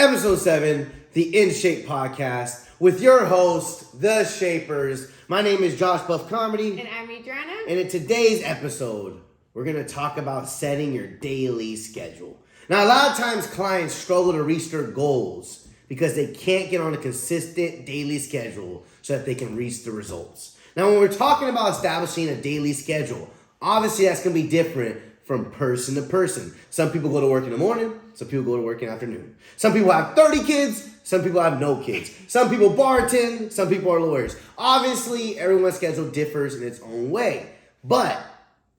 Episode 7, the In-Schape podcast with your host, the Shapers. My name is Josh Buff Comedy. And I'm Adriana. And in today's episode, we're going to talk about setting your daily schedule. Now, a lot of times clients struggle to reach their goals because they can't get on a consistent daily schedule so that they can reach the results. Now, when we're talking about establishing a daily schedule, obviously that's going to be different from person to person. Some people go to work in the morning, some people go to work in the afternoon. Some people have 30 kids, some people have no kids. Some people bartend, some people are lawyers. Obviously, everyone's schedule differs in its own way. But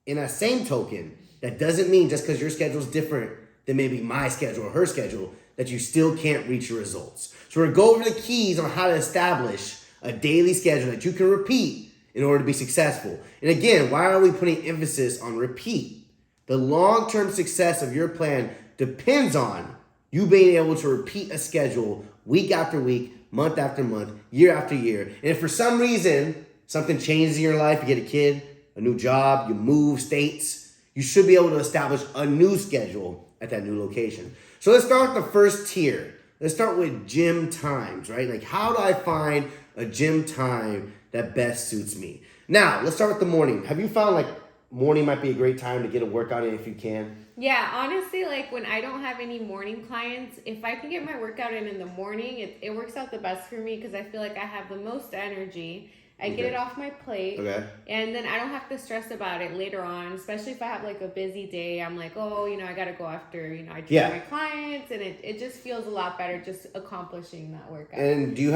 in that same token, that doesn't mean just because your schedule is different than maybe my schedule or her schedule, that you still can't reach your results. So we're going to go over the keys on how to establish a daily schedule that you can repeat in order to be successful. And again, why are we putting emphasis on repeat? The long-term success of your plan depends on you being able to repeat a schedule week after week, month after month, year after year. And if for some reason something changes in your life, you get a kid, a new job, you move states, you should be able to establish a new schedule at that new location. So let's start with the first tier. Let's start with gym times, right? Like, how do I find a gym time that best suits me? Now, let's start with the morning. Have you found like morning might be a great time to get a workout in if you can? Yeah, honestly, like when I don't have any morning clients, if I can get my workout in the morning, it works out the best for me because I feel like I have the most energy. I get it off my plate, and then I don't have to stress about it later on, especially if I have like a busy day. I'm like, oh, I got to go after, I train my clients, and it just feels a lot better just accomplishing that workout. And do you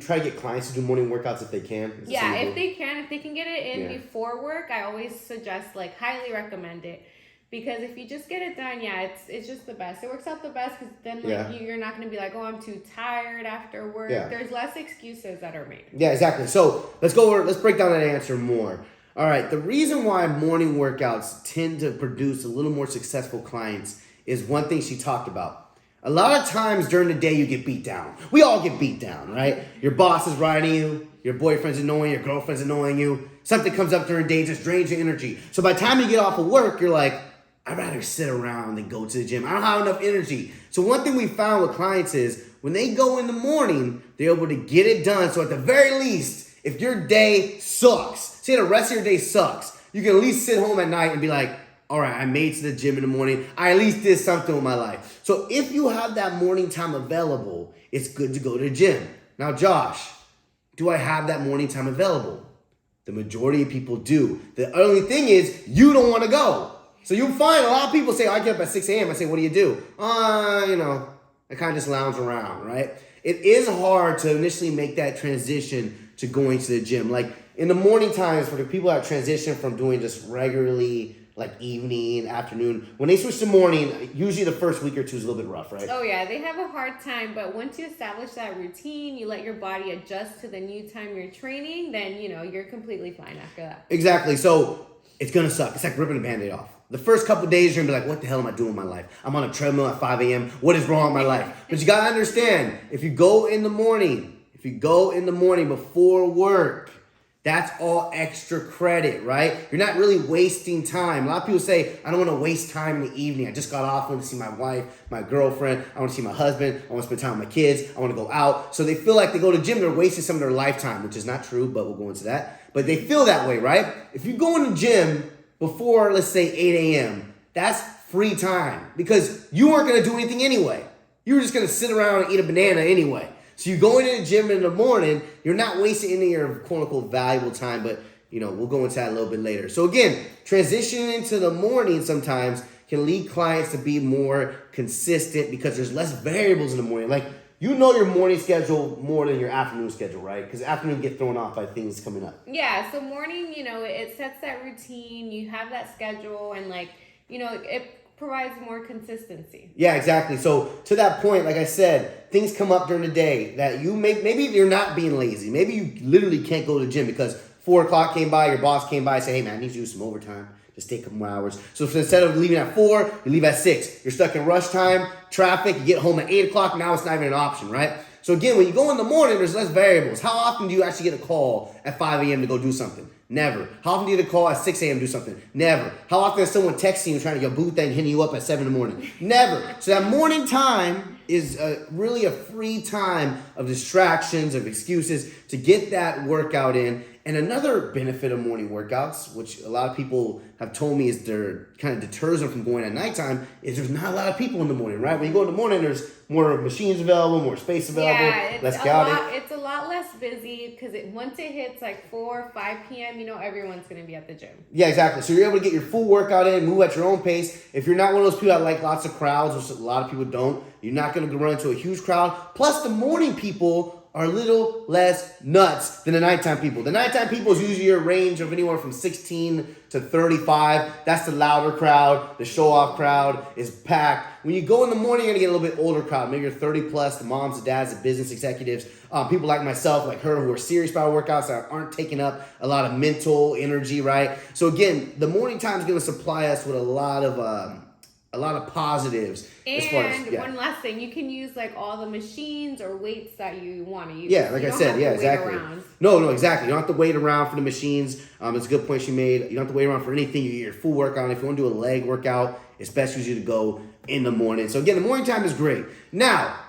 try to get clients to do morning workouts if they can? Yeah, if they can get it in before work, I always suggest, like, highly recommend it. Because if you just get it done, it's just the best. It works out the best because then you're not going to be like, oh, I'm too tired after work. Yeah. There's less excuses that are made. Yeah, exactly. So let's break down that answer more. All right, the reason why morning workouts tend to produce a little more successful clients is one thing she talked about. A lot of times during the day you get beat down. We all get beat down, right? Your boss is riding you, your boyfriend's annoying you, your girlfriend's annoying you. Something comes up during the day, just drains your energy. So by the time you get off of work, you're like, I'd rather sit around than go to the gym. I don't have enough energy. So one thing we found with clients is when they go in the morning, they're able to get it done. So at the very least, if your day sucks, say the rest of your day sucks, you can at least sit home at night and be like, all right, I made it to the gym in the morning. I at least did something with my life. So if you have that morning time available, it's good to go to the gym. Now, Josh, do I have that morning time available? The majority of people do. The only thing is you don't want to go. So you'll find a lot of people say, I get up at 6 a.m. I say, what do you do? I kind of just lounge around, right? It is hard to initially make that transition to going to the gym. Like in the morning times for the people that transition from doing just regularly like evening, afternoon, when they switch to morning, usually the first week or two is a little bit rough, right? Oh yeah, they have a hard time, but once you establish that routine, you let your body adjust to the new time you're training, then, you're completely fine after that. Exactly. So it's going to suck. It's like ripping a Band-Aid off. The first couple of days, you're going to be like, what the hell am I doing with my life? I'm on a treadmill at 5 a.m. What is wrong with my life? But you got to understand, if you go in the morning before work, that's all extra credit, right? You're not really wasting time. A lot of people say, I don't want to waste time in the evening. I just got off. I want to see my wife, my girlfriend. I want to see my husband. I want to spend time with my kids. I want to go out. So they feel like they go to the gym, they're wasting some of their lifetime, which is not true, but we'll go into that. But they feel that way, right? If you go in the gym before, let's say, 8 a.m., that's free time because you weren't going to do anything anyway. You were just going to sit around and eat a banana anyway. So you go into the gym in the morning, you're not wasting any of your quote-unquote valuable time, but, we'll go into that a little bit later. So again, transitioning into the morning sometimes can lead clients to be more consistent because there's less variables in the morning. Like, your morning schedule more than your afternoon schedule, right? Because afternoon get thrown off by things coming up. Yeah, so morning, it sets that routine. You have that schedule and, it provides more consistency. Yeah, exactly. So to that point, like I said, things come up during the day that maybe you're not being lazy. Maybe you literally can't go to the gym because 4 o'clock came by, your boss came by and said, hey, man, I need you to do some overtime. Just take a couple more hours. So instead of leaving at 4, you leave at 6. You're stuck in rush time, traffic, you get home at 8 o'clock. Now it's not even an option, right? So again, when you go in the morning, there's less variables. How often do you actually get a call at 5 a.m. to go do something? Never. How often do you get a call at 6 a.m. do something? Never. How often is someone texting you trying to get a boo thing hitting you up at 7 in the morning? Never. So that morning time is really a free time of distractions, of excuses to get that workout in. And another benefit of morning workouts, which a lot of people have told me is there kind of deters them from going at nighttime, is there's not a lot of people in the morning, right? When you go in the morning, there's more machines available, more space available, less chaotic. It's a lot less busy because once it hits like 4 or 5 p.m., everyone's going to be at the gym. Yeah, exactly. So you're able to get your full workout in, move at your own pace. If you're not one of those people that like lots of crowds, which a lot of people don't, you're not going to run into a huge crowd. Plus, the morning people are a little less nuts than the nighttime people. The nighttime people is usually a range of anywhere from 16 to 35. That's the louder crowd. The show-off crowd is packed. When you go in the morning, you're going to get a little bit older crowd. Maybe you're 30 plus, the moms, the dads, the business executives, people like myself, like her, who are serious about workouts that aren't taking up a lot of mental energy, right? So again, the morning time is going to supply us with a lot of positives. And one last thing, you can use like all the machines or weights that you want to use. Yeah, like I said, yeah, exactly. No, exactly. You don't have to wait around for the machines. It's a good point she made. You don't have to wait around for anything. You get your full workout. If you want to do a leg workout, it's best usually to go in the morning. So again, the morning time is great. Now,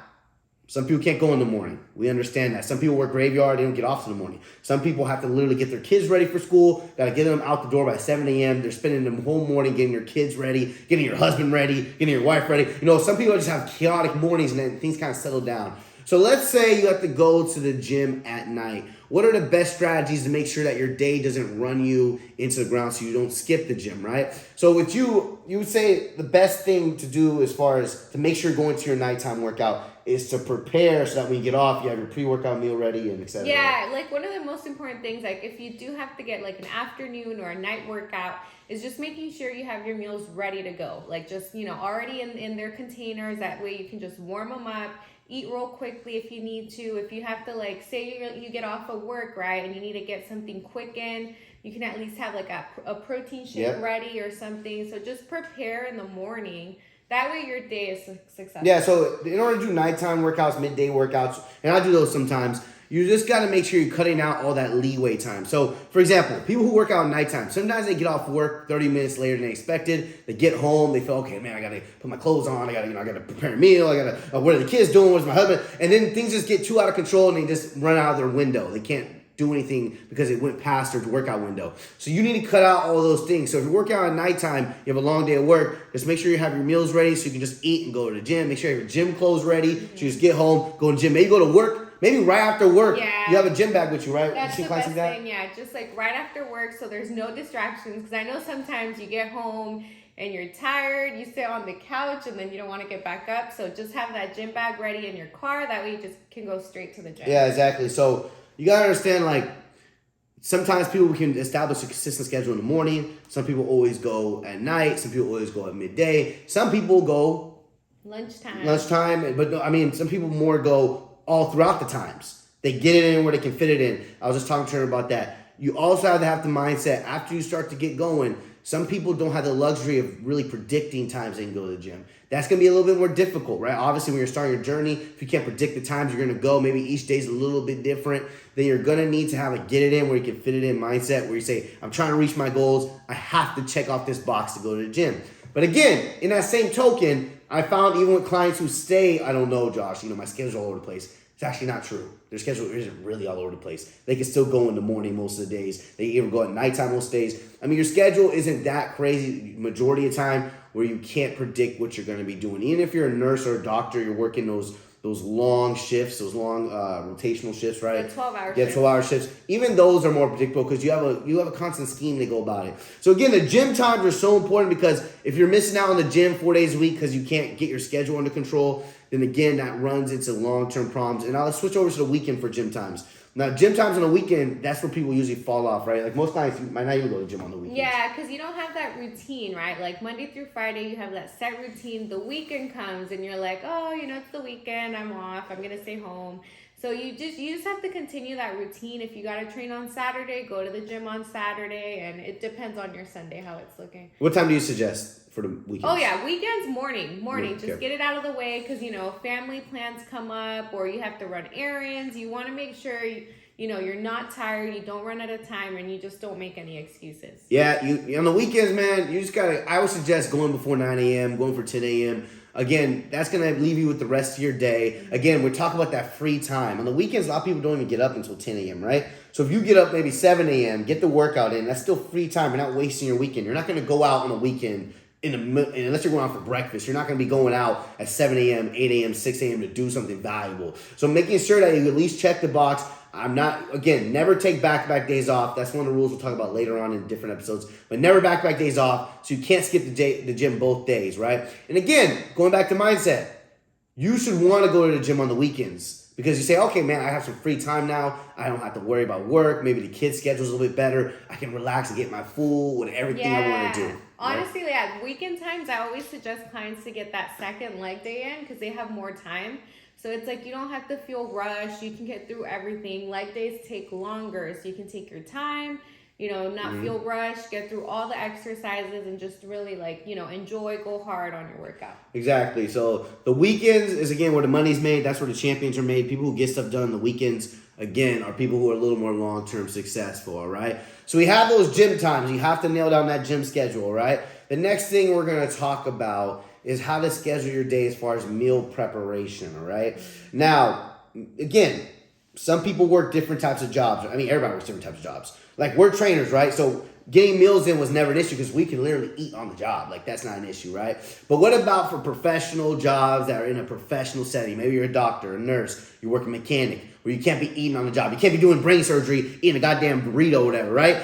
some people can't go in the morning. We understand that. Some people work graveyard. They don't get off in the morning. Some people have to literally get their kids ready for school. Got to get them out the door by 7 a.m. They're spending the whole morning getting your kids ready, getting your husband ready, getting your wife ready. Some people just have chaotic mornings and then things kind of settle down. So let's say you have to go to the gym at night. What are the best strategies to make sure that your day doesn't run you into the ground so you don't skip the gym, right? So with you would say the best thing to do as far as to make sure you're going to your nighttime workout is to prepare so that when you get off, you have your pre-workout meal ready and et cetera. Yeah, like one of the most important things, like if you do have to get like an afternoon or a night workout, is just making sure you have your meals ready to go. Like just, already in their containers. That way you can just warm them up, eat real quickly if you need to. If you have to, like, say you get off of work, right, and you need to get something quick in, you can at least have like a protein shake ready or something. So just prepare in the morning. That way your day is successful. Yeah, so in order to do nighttime workouts, midday workouts, and I do those sometimes, you just got to make sure you're cutting out all that leeway time. So, for example, people who work out at nighttime, sometimes they get off work 30 minutes later than they expected. They get home, they feel, okay, man, I got to put my clothes on. I got to prepare a meal. I got to, what are the kids doing? What's my husband? And then things just get too out of control and they just run out of their window. They can't do anything because it went past their workout window. So you need to cut out all those things. So if you're working out at nighttime, you have a long day at work, just make sure you have your meals ready so you can just eat and go to the gym. Make sure you have your gym clothes ready. So you just get home, go to the gym. Maybe go to work. Maybe right after work, you have a gym bag with you, right? That's the best thing, yeah. Just like right after work so there's no distractions. Because I know sometimes you get home and you're tired, you sit on the couch and then you don't want to get back up. So just have that gym bag ready in your car. That way you just can go straight to the gym. Yeah, exactly. So you got to understand, like, sometimes people can establish a consistent schedule in the morning. Some people always go at night. Some people always go at midday. Some people go lunchtime. But no, I mean, some people more go all throughout the times. They get it in where they can fit it in. I was just talking to her about that. You also have to have the mindset after you start to get going. Some people don't have the luxury of really predicting times they can go to the gym. That's going to be a little bit more difficult, right? Obviously, when you're starting your journey, if you can't predict the times you're going to go, maybe each day's a little bit different, then you're going to need to have a get it in where you can fit it in mindset where you say, I'm trying to reach my goals. I have to check off this box to go to the gym. But again, in that same token, I found even with clients who say, I don't know, Josh, my schedule's all over the place. It's actually not true. Their schedule isn't really all over the place. They can still go in the morning most of the days. They even go at nighttime most days. I mean, your schedule isn't that crazy majority of the time where you can't predict what you're going to be doing. Even if you're a nurse or a doctor, you're working those long shifts, those long rotational shifts, right? 12-hour shifts. 12-hour shifts. Even those are more predictable because you have a constant scheme to go about it. So again, the gym times are so important because if you're missing out on the gym 4 days a week because you can't get your schedule under control, then again, that runs into long-term problems. And I'll switch over to the weekend for gym times. Now, gym times on the weekend, that's where people usually fall off, right? Like most clients might not even go to the gym on the weekend. Yeah, because you don't have that routine, right? Like Monday through Friday, you have that set routine. The weekend comes and you're like, oh, it's the weekend. I'm off. I'm going to stay home. So you just have to continue that routine. If you got to train on Saturday, go to the gym on Saturday, and it depends on your Sunday how it's looking. What time do you suggest for the weekends? Oh yeah, weekends morning. Just get it out of the way, because family plans come up, or you have to run errands. You want to make sure you're not tired, you don't run out of time, and you just don't make any excuses. Yeah, you on the weekends, man, you just gotta. I would suggest going before 9 a.m., going for 10 a.m. Again, that's going to leave you with the rest of your day. Again, we're talking about that free time. On the weekends, a lot of people don't even get up until 10 a.m., right? So if you get up maybe 7 a.m., get the workout in, that's still free time. You're not wasting your weekend. You're not going to go out on a weekend unless you're going out for breakfast. You're not going to be going out at 7 a.m., 8 a.m., 6 a.m. to do something valuable. So making sure that you at least check the box. Never take back-to-back days off. That's one of the rules we'll talk about later on in different episodes. But never back-to-back days off, so you can't skip the gym both days, right? And again, going back to mindset, you should want to go to the gym on the weekends because you say, okay, man, I have some free time now. I don't have to worry about work. Maybe the kids' schedule's a little bit better. I can relax and get my food with everything I want to do. Honestly, yeah, weekend times, I always suggest clients to get that second leg day in because they have more time. So it's like you don't have to feel rushed. You can get through everything. Leg days take longer, so you can take your time, not feel rushed, get through all the exercises, and just really enjoy, go hard on your workout. Exactly. So the weekends is, again, where the money's made. That's where the champions are made. People who get stuff done on the weekends, again, are people who are a little more long-term successful, all right? So we have those gym times. You have to nail down that gym schedule, all right? The next thing we're going to talk about is how to schedule your day as far as meal preparation, all right? Now, again, some people work different types of jobs. I mean, everybody works different types of jobs. Like, we're trainers, right? So getting meals in was never an issue because we can literally eat on the job. Like, that's not an issue, right? But what about for professional jobs that are in a professional setting? Maybe you're a doctor, a nurse, you work a mechanic, where you can't be eating on the job. You can't be doing brain surgery, eating a goddamn burrito or whatever, right?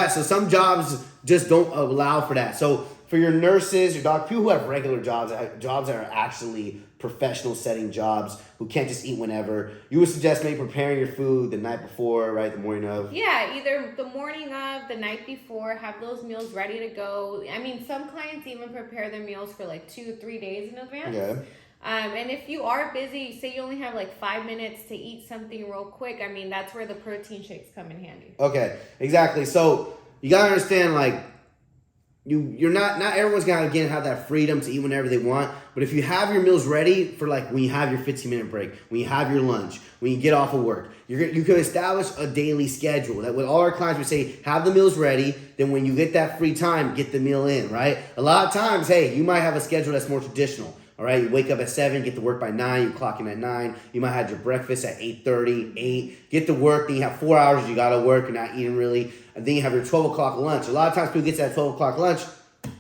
So some jobs just don't allow for that. So for your nurses, your doctors, people who have regular jobs that are actually professional setting jobs, who can't just eat whenever, you would suggest maybe preparing your food the night before, right? The morning of? Yeah, either the morning of, the night before, have those meals ready to go. I mean, some clients even prepare their meals for 2 or 3 days in advance. Yeah. And if you are busy, say you only have 5 minutes to eat something real quick, I mean, that's where the protein shakes come in handy. Okay, exactly. So you got to understand, you're not everyone's gonna again have that freedom to eat whenever they want, but if you have your meals ready for when you have your 15-minute break, when you have your lunch, when you get off of work, you can establish a daily schedule. That with all our clients, we say have the meals ready, then when you get that free time, get the meal in, right? A lot of times, hey, you might have a schedule that's more traditional. All right, you wake up at 7, get to work by 9, you clock in at 9. You might have your breakfast at 8:30, 8. Get to work, then you have 4 hours you got to work, you're not eating really. And then you have your 12 o'clock lunch. A lot of times people get to that 12 o'clock lunch,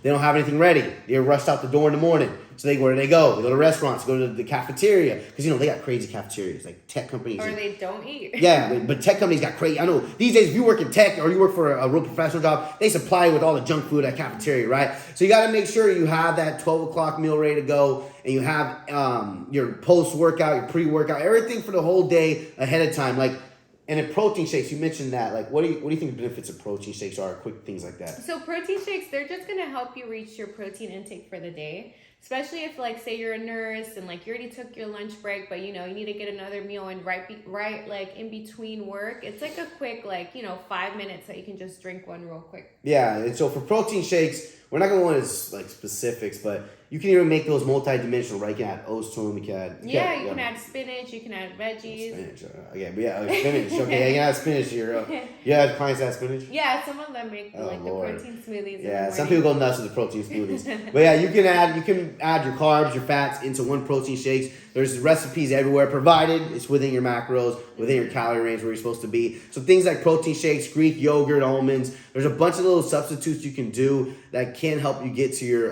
they don't have anything ready. They're rushed out the door in the morning. So where do they go? They go to restaurants, go to the cafeteria. Because, they got crazy cafeterias, like tech companies. Or they don't eat. Yeah, but tech companies got crazy. I know these days if you work in tech or you work for a real professional job, they supply you with all the junk food at cafeteria, right? So you got to make sure you have that 12 o'clock meal ready to go. And you have your post-workout, your pre-workout, everything for the whole day ahead of time. And in protein shakes, you mentioned that. What do you think the benefits of protein shakes are? Quick things like that. So protein shakes, they're just going to help you reach your protein intake for the day. Especially if, say you're a nurse and, you already took your lunch break, but, you need to get another meal in right in between work. It's a quick, 5 minutes that you can just drink one real quick. Yeah, and so for protein shakes, we're not going to go into, specifics, but you can even make those multi-dimensional, right? You can add oats to them, you can add spinach, you can add veggies. Spinach, spinach. Okay, you can add spinach. You have clients that add spinach? Yeah, some of them make the protein smoothies. Yeah, some people go nuts with the protein smoothies. But yeah, you can add your carbs, your fats into one protein shakes. There's recipes everywhere, provided it's within your macros, within your calorie range where you're supposed to be. So things like protein shakes, Greek yogurt, almonds. There's a bunch of little substitutes you can do that can help you get to your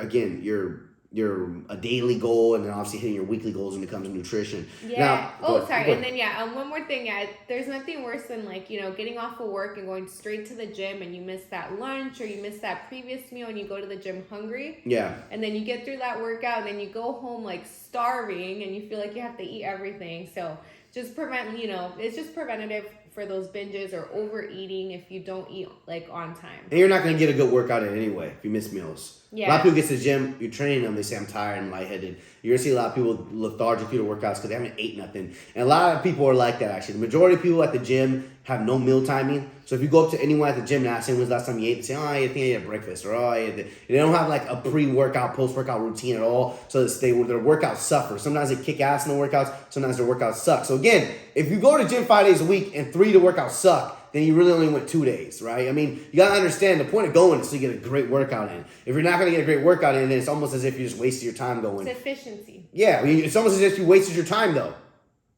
a daily goal, and then obviously hitting your weekly goals when it comes to nutrition. Yeah. And then one more thing. Yeah, there's nothing worse than getting off of work and going straight to the gym, and you miss that lunch or you miss that previous meal, and you go to the gym hungry. Yeah. And then you get through that workout, and then you go home starving, and you feel like you have to eat everything. So just prevent, it's just preventative for those binges or overeating if you don't eat like on time. And you're not going to get a good workout in anyway if you miss meals. Yeah. A lot of people get to the gym, you're training them, they say I'm tired and lightheaded. You're going to see a lot of people lethargic through the workouts because they haven't ate nothing. And a lot of people are like that actually. The majority of people at the gym have no meal timing. So if you go up to anyone at the gym and ask them when's the last time you ate, they say, oh, I think I ate breakfast, or oh, I ate it. They don't have like a pre-workout, post-workout routine at all. So their workouts suffer. Sometimes they kick ass in the workouts, sometimes their workouts suck. So again, if you go to the gym 5 days a week and 3 of the workouts suck, then you really only went 2 days, right? I mean, you got to understand the point of going is to get a great workout in. If you're not going to get a great workout in, then it's almost as if you just wasted your time going. It's efficiency. Yeah, I mean, it's almost as if you wasted your time, though.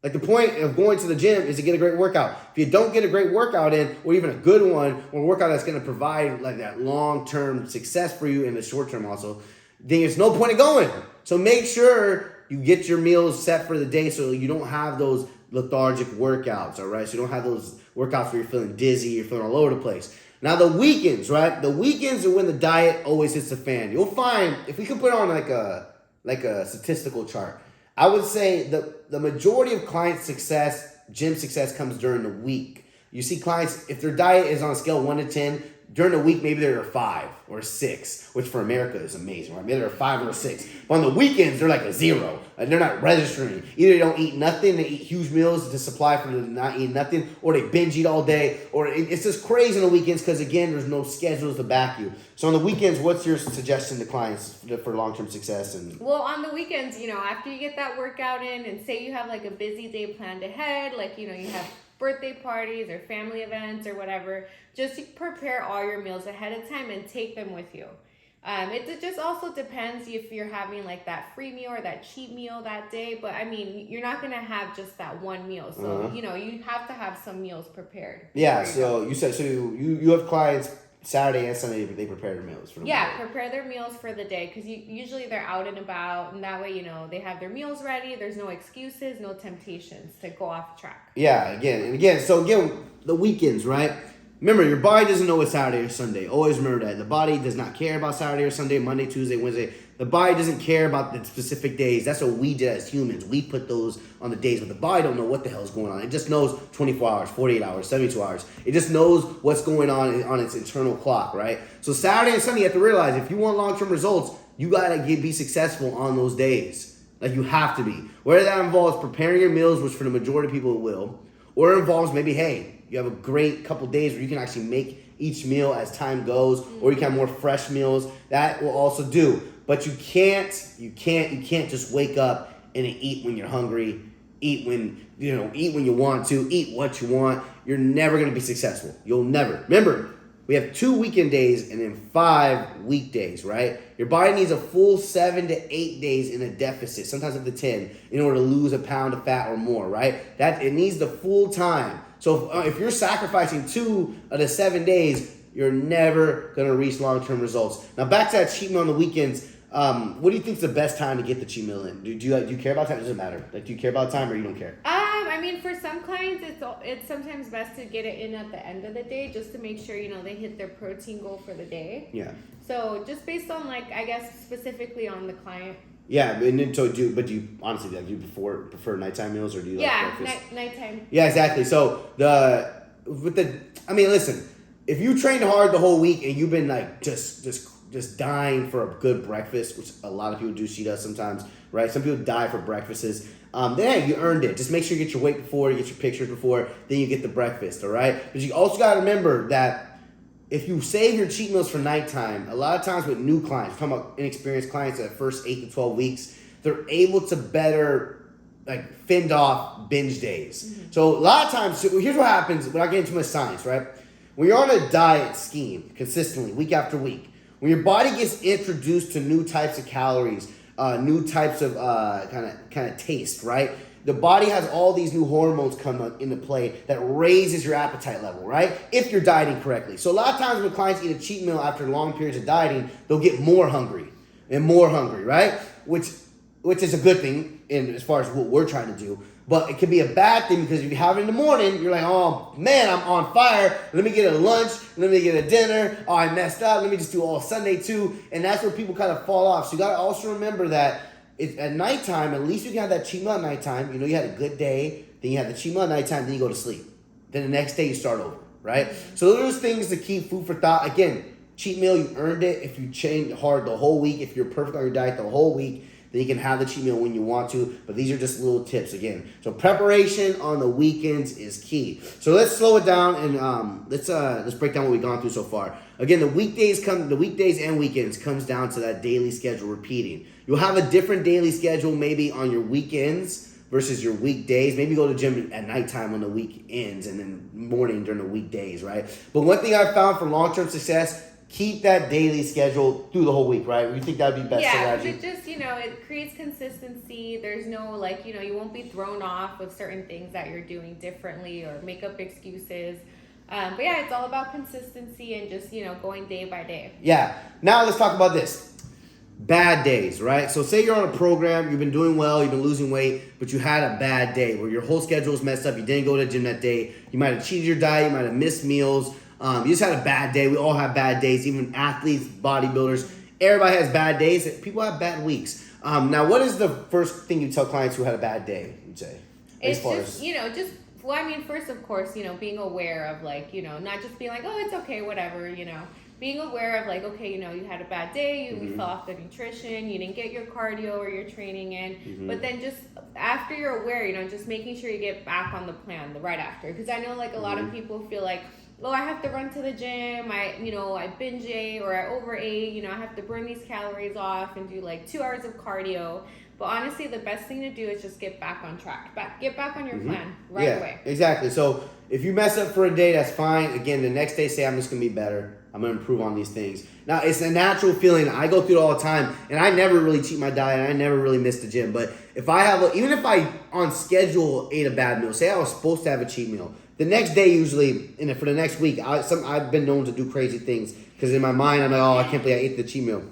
Like, the point of going to the gym is to get a great workout. If you don't get a great workout in, or even a good one, or a workout that's going to provide, like, that long-term success for you in the short term also, then there's no point in going. So make sure you get your meals set for the day so you don't have those lethargic workouts, all right? So you don't have those workouts where you're feeling dizzy, you're feeling all over the place. Now, the weekends, right? The weekends are when the diet always hits the fan. You'll find, if we could put on like a statistical chart, I would say the majority of client success, gym success, comes during the week. You see clients, if their diet is on a scale of 1 to 10, during the week, maybe they're a 5 or a 6, which for America is amazing, right? Maybe they're a 5 or a 6. But on the weekends, they're like a 0. And they're not registering. Either they don't eat nothing, they eat huge meals to supply for them not eating nothing, or they binge eat all day, or it's just crazy on the weekends because, again, there's no schedules to back you. So on the weekends, what's your suggestion to clients for long-term success? Well, on the weekends, after you get that workout in and say you have like a busy day planned ahead, like, you have birthday parties or family events or whatever, just prepare all your meals ahead of time and take them with you. It just also depends if you're having like that free meal or that cheat meal that day, but I mean, you're not going to have just that one meal. So, you have to have some meals prepared. Yeah, so you said, so you have clients Saturday and Sunday, they prepare their meals for the day. Prepare their meals for the day because usually they're out and about, and that way, they have their meals ready. There's no excuses, no temptations to go off track. Yeah, so the weekends, right? Remember, your body doesn't know it's Saturday or Sunday. Always remember that. The body does not care about Saturday or Sunday, Monday, Tuesday, Wednesday. The body doesn't care about the specific days. That's what we did as humans. We put those on the days, but the body don't know what the hell is going on. It just knows 24 hours, 48 hours, 72 hours. It just knows what's going on its internal clock, right? So Saturday and Sunday, you have to realize if you want long-term results, you got to be successful on those days. Like, you have to be. Whether that involves preparing your meals, which for the majority of people it will, or it involves maybe, hey, you have a great couple days where you can actually make each meal as time goes, or you can have more fresh meals. That will also do. But you can't just wake up and eat when you're hungry, eat when you want to, eat what you want. You're never going to be successful. You'll never. Remember, we have 2 weekend days and then 5 weekdays, right? Your body needs a full 7 to 8 days in a deficit, sometimes up to 10, in order to lose a pound of fat or more, right? It needs the full time. So if you're sacrificing 2 of the 7 days, you're never going to reach long-term results. Now, back to that cheat meal on the weekends. What do you think is the best time to get the cheat meal in? Do you care about time? It doesn't matter. Like, do you care about time or you don't care? I mean, for some clients, it's sometimes best to get it in at the end of the day just to make sure, they hit their protein goal for the day. Yeah. So just based on, like, I guess specifically on the client. Yeah, and then do you honestly, do you prefer nighttime meals or do you like breakfast? Nighttime. Yeah, exactly. So listen, if you trained hard the whole week and you've been like just dying for a good breakfast, which a lot of people do, she does sometimes, right? Some people die for breakfasts. Then you earned it. Just make sure you get your weight before, you get your pictures before, then you get the breakfast, all right? But you also got to remember that if you save your cheat meals for nighttime, a lot of times with new clients, we're talking about inexperienced clients at first 8 to 12 weeks, they're able to better fend off binge days. Mm-hmm. So a lot of times, here's what happens without getting too much science, right? When you're on a diet scheme consistently, week after week, when your body gets introduced to new types of calories, new types of kind of taste, right? The body has all these new hormones come into play that raises your appetite level, right? If you're dieting correctly. So a lot of times when clients eat a cheat meal after long periods of dieting, they'll get more hungry, right? Which is a good thing as far as what we're trying to do. But it can be a bad thing because if you have it in the morning, you're like, oh man, I'm on fire. Let me get a lunch. Let me get a dinner. Oh, I messed up. Let me just do all Sunday too. And that's where people kind of fall off. So you got to also remember that at nighttime, at least you can have that cheat meal at nighttime. You had a good day. then you have the cheat meal at nighttime, then you go to sleep. Then the next day you start over, right? So those are things to keep food for thought. Again, cheat meal, you earned it. If you train hard the whole week, if you're perfect on your diet the whole week, then you can have the cheat meal when you want to. But these are just little tips again. So preparation on the weekends is key. So let's slow it down and let's break down what we've gone through so far. Again, the weekdays and weekends comes down to that daily schedule repeating. You'll have a different daily schedule maybe on your weekends versus your weekdays. Maybe go to the gym at nighttime on the weekends and then morning during the weekdays, right? But one thing I've found for long-term success, keep that daily schedule through the whole week, right? You think that would be best strategy? Yeah, it just, it creates consistency. There's no, you won't be thrown off with certain things that you're doing differently or make up excuses. But yeah, it's all about consistency and just, going day by day. Yeah. Now let's talk about this. Bad days, right? So say you're on a program, you've been doing well, you've been losing weight, but you had a bad day where your whole schedule was messed up. You didn't go to the gym that day. You might have cheated your diet. You might have missed meals. You just had a bad day. We all have bad days, even athletes, bodybuilders. Everybody has bad days. People have bad weeks. Now, what is the first thing you tell clients who had a bad day, you'd say? It's first, of course, being aware of, not just being like, oh, it's okay, whatever, being aware of okay, you had a bad day, you fell off the nutrition, you didn't get your cardio or your training in, but then just after you're aware, just making sure you get back on the plan right after. Because I know a lot of people feel like, oh, I have to run to the gym, I binge ate or I overate, I have to burn these calories off and do 2 hours of cardio. But honestly, the best thing to do is just get back on track. Get back on your plan right away. Exactly. So if you mess up for a day, that's fine. Again, the next day, say, I'm just going to be better. I'm going to improve on these things. Now, it's a natural feeling. I go through it all the time, and I never really cheat my diet. I never really miss the gym. But if I have, even if I on schedule ate a bad meal, say I was supposed to have a cheat meal, the next day usually, and for the next week, I've been known to do crazy things because in my mind, I'm like, oh, I can't believe I ate the cheat meal.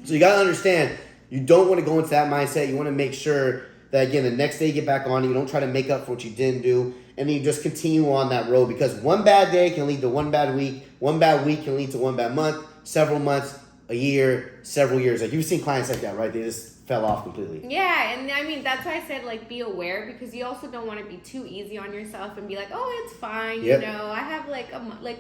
So you got to understand, you don't want to go into that mindset. You want to make sure that, again, the next day you get back on it. You don't try to make up for what you didn't do. And then you just continue on that road because one bad day can lead to one bad week. One bad week can lead to one bad month, several months, a year, several years. You've seen clients like that, right? They just fell off completely. Yeah, and that's why I said be aware because you also don't want to be too easy on yourself and be like, oh, it's fine, I have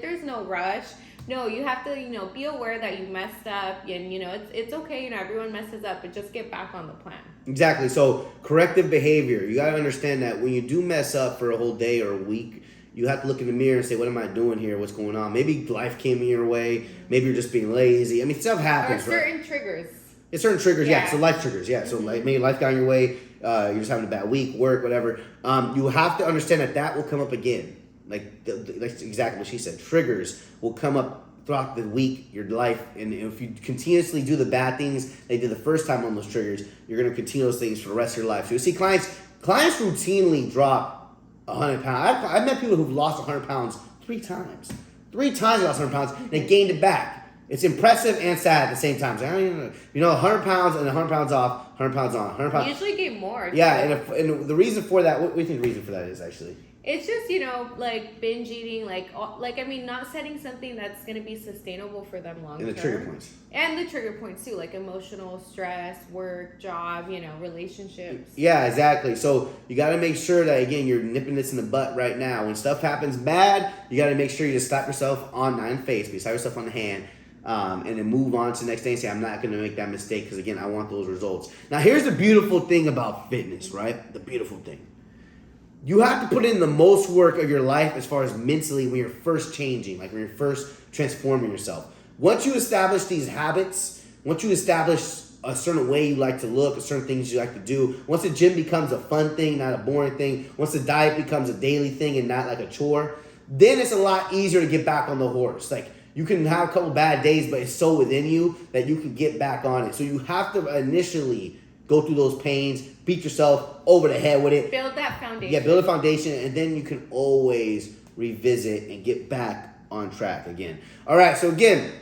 there's no rush. No, you have to, be aware that you messed up and, it's okay, everyone messes up, but just get back on the plan. Exactly. So corrective behavior. You got to understand that when you do mess up for a whole day or a week, you have to look in the mirror and say, what am I doing here? What's going on? Maybe life came in your way. Maybe you're just being lazy. I mean, stuff happens, or certain triggers. It's certain triggers, yeah. So life triggers, yeah. So maybe life got in your way. You're just having a bad week, work, whatever. You have to understand that will come up again. That's exactly what she said. Triggers will come up throughout the week, your life, and if you continuously do the bad things they did the first time on those triggers, you're going to continue those things for the rest of your life. So you see clients routinely drop 100 pounds. I've met people who've lost 100 pounds 3 times. 3 times they lost 100 pounds, they gained it back. It's impressive and sad at the same time. So I don't even know. 100 pounds and 100 pounds off, 100 pounds on, 100 pounds. You usually gain more. Yeah, and the reason for that, what do you think the reason for that is actually? It's just, binge eating, not setting something that's going to be sustainable for them long term. And the trigger points. And the trigger points, too, emotional stress, work, job, relationships. Yeah, exactly. So you got to make sure that, again, you're nipping this in the butt right now. When stuff happens bad, you got to make sure you just slap yourself not in the face, but you slap yourself on the hand. And then move on to the next day and say, I'm not going to make that mistake because, again, I want those results. Now, here's the beautiful thing about fitness, right? The beautiful thing. You have to put in the most work of your life as far as mentally when you're first changing, when you're first transforming yourself. Once you establish these habits, once you establish a certain way you like to look, certain things you like to do, once the gym becomes a fun thing, not a boring thing, once the diet becomes a daily thing and not like a chore, then it's a lot easier to get back on the horse. You can have a couple bad days, but it's so within you that you can get back on it. So you have to initially go through those pains, beat yourself over the head with it. Build that foundation. Yeah, build a foundation, and then you can always revisit and get back on track again. All right, so again,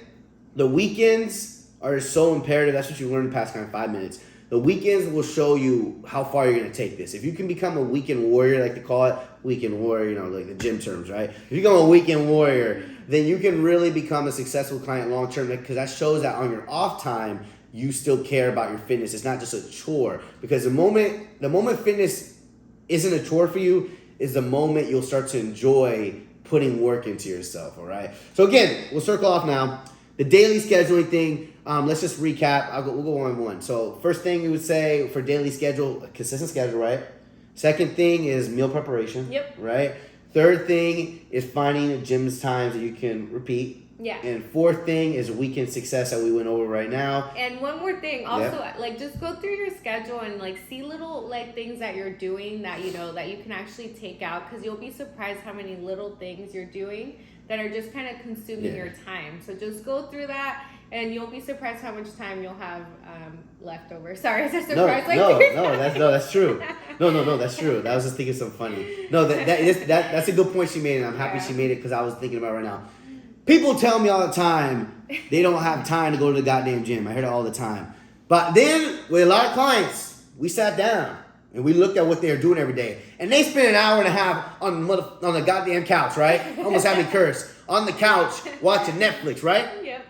the weekends are so imperative. That's what you learned in the past 5 minutes. The weekends will show you how far you're going to take this. If you can become a weekend warrior, like they call it, weekend warrior, like the gym terms, right? If you become a weekend warrior, then you can really become a successful client long term because that shows that on your off time, you still care about your fitness. It's not just a chore. Because the moment fitness isn't a chore for you, is the moment you'll start to enjoy putting work into yourself, all right? So again, we'll circle off now. The daily scheduling thing, let's just recap. We'll go one by one. So first thing you would say for daily schedule, a consistent schedule, right? Second thing is meal preparation, right? Third thing is finding gym's times that you can repeat. Yeah. And fourth thing is weekend success that we went over right now. And one more thing, also, like, just go through your schedule and, like, see little, like, things that you're doing that, you know, that you can actually take out, because you'll be surprised how many little things you're doing that are just kind of consuming your time. So just go through that, and you'll be surprised how much time you'll have left over. Sorry, is that surprised? That's true. No, that's true. I was just thinking something funny. No, that's a good point she made, and I'm happy she made it because I was thinking about it right now. People tell me all the time they don't have time to go to the goddamn gym. I hear it all the time. But then, with a lot of clients, we sat down and we looked at what they're doing every day. And they spend an hour and a half on the goddamn couch, right? Almost had me curse. On the couch, watching Netflix, right? Yep.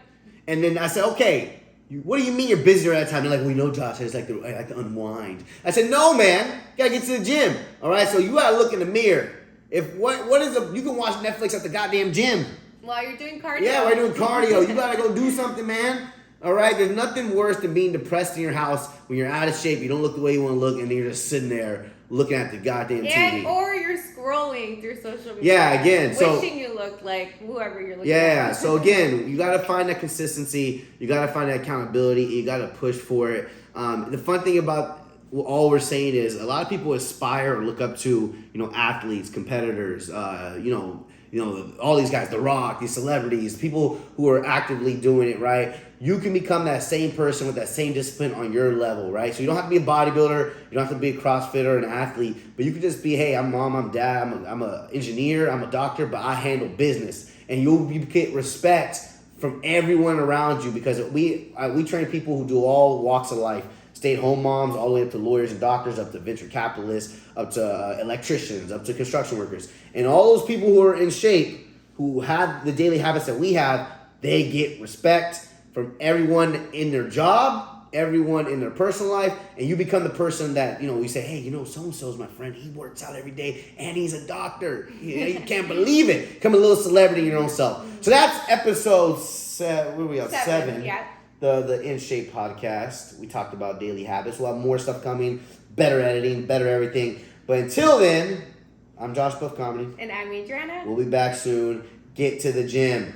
And then I said, okay, what do you mean you're busy at that time? They're like, well, you know, Josh, I just like to unwind. I said, no, man. You got to get to the gym. All right? So you got to look in the mirror. You can watch Netflix at the goddamn gym. While you're doing cardio. Yeah, while you're doing cardio. You gotta go do something, man. All right? There's nothing worse than being depressed in your house when you're out of shape, you don't look the way you want to look, and then you're just sitting there looking at the goddamn TV. Or you're scrolling through social media. Yeah, again. Wishing you looked like whoever you're looking at. Yeah, so again, you gotta find that consistency. You gotta find that accountability. You gotta push for it. The fun thing about all we're saying is a lot of people aspire or look up to, athletes, competitors, all these guys, The Rock, these celebrities, people who are actively doing it, right? You can become that same person with that same discipline on your level, right? So you don't have to be a bodybuilder, you don't have to be a CrossFitter, an athlete, but you can just be, hey, I'm mom, I'm dad, I'm an engineer, I'm a doctor, but I handle business. And you get respect from everyone around you because we train people who do all walks of life. Stay-at-home moms, all the way up to lawyers and doctors, up to venture capitalists, up to electricians, up to construction workers. And all those people who are in shape, who have the daily habits that we have, they get respect from everyone in their job, everyone in their personal life, and you become the person that, we say, hey, so-and-so is my friend. He works out every day, and he's a doctor. You can't believe it. Become a little celebrity in your own self. So that's episode 7. Yeah. The In-Schape podcast. We talked about daily habits. We'll have more stuff coming, better editing, better everything. But until then, I'm Josh Buff Comedy. And I'm Adriana. We'll be back soon. Get to the gym.